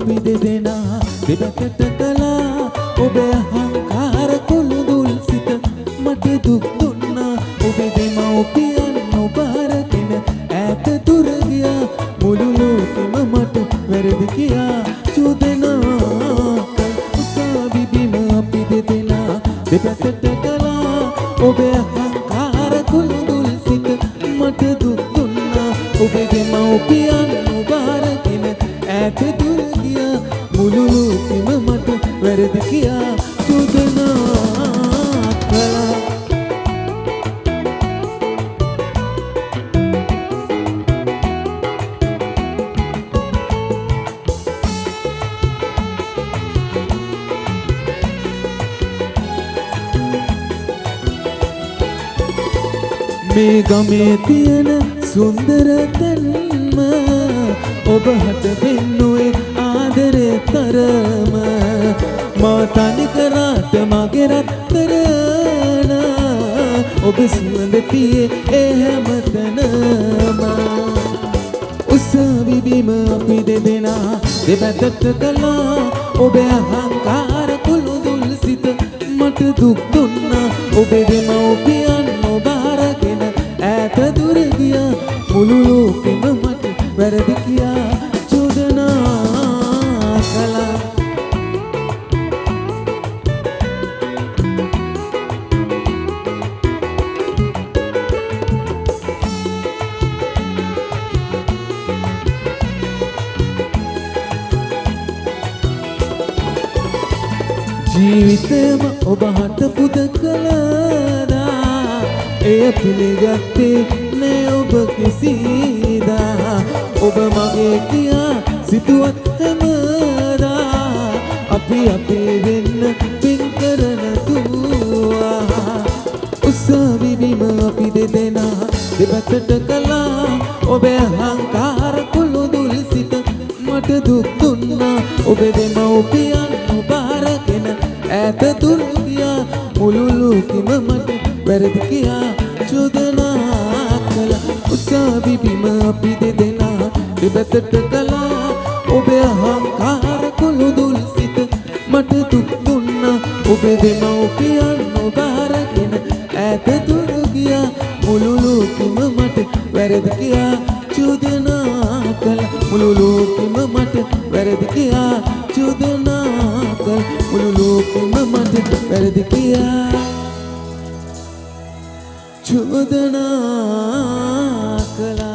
අපි දෙදෙනා දෙපැත්තට කළා ඔබේ අහංකාර කුළුදුල් සිත මට දුක් දුන්නා ඔබේ දෙමව්පියන් නොබාරගෙන ඈත දුර ගියා මුළු ලෝකෙම මට වැරදි කියා චෝදනා උසාවි බිම අපි දෙදෙනා දෙපැත්තට කළා ඔබේ අහංකාර කුළුදුල් සිත මට දුක් දුන්නා ඔබේ දෙමව්පියන් නොබාරගෙන ඈත දුර ගියා මුළු ලෝකෙම මට වැරදි කියා චෝදනා කළා මේ ගමේ තියෙන සුන්දර තැන්ම ඔබ හට දෙන්නුවේ ආදරේ තරම මා තනි කරාට මගේ රත්තරන ඔබ සුවඳ තියේ ඒ හැමතැනම උසාවි බිම අපි දෙදෙනා දෙපැත්තට කළා ඔබේ අහංකාර කුළුදුල් සිත මට දුක් දුන්නා ඔබේ දෙමව්පියන් නොබාරගෙන ඈත දුර ගියා මුළු ලෝකෙම මට වැරදි කියා චෝදනා කළා ජීවිතේම ඔබ හට පුද කළා එය පිළිගත්තේ නෑ ඔබ කිසිදා ඔබ මගේ කියා සිතුවත් හැමදා අපි වෙන්න පින් කරන දුවා උසාවි බිම අපි දෙදෙනා දෙපැත්තට කළා ඔබේ අහංකාර කුළුදුල් සිත මට දුක් දුන්නා ඔබේ දෙමව්පියන් නොබාරගෙන ඈත දුර ගියා මුළු ලෝකෙම මට වැරදි කියා චෝදනා කළා උසාවි බිම අපි දෙදෙනා දෙපැත්තට කළා ඔබේ අහංකාර කුළුදුල් සිත මට දුක් දුන්නා ඔබේ දෙමව්පියන් නොබාරගෙන ඈත දුර ගියා මුළු ලෝකෙම මට වැරදි කියා චෝදනා කළා මුළු ලෝකෙම මට වැරදි කියා චෝදනා කළා මුළු ලෝකෙම මට වැරදි කියා චෝදනා කළා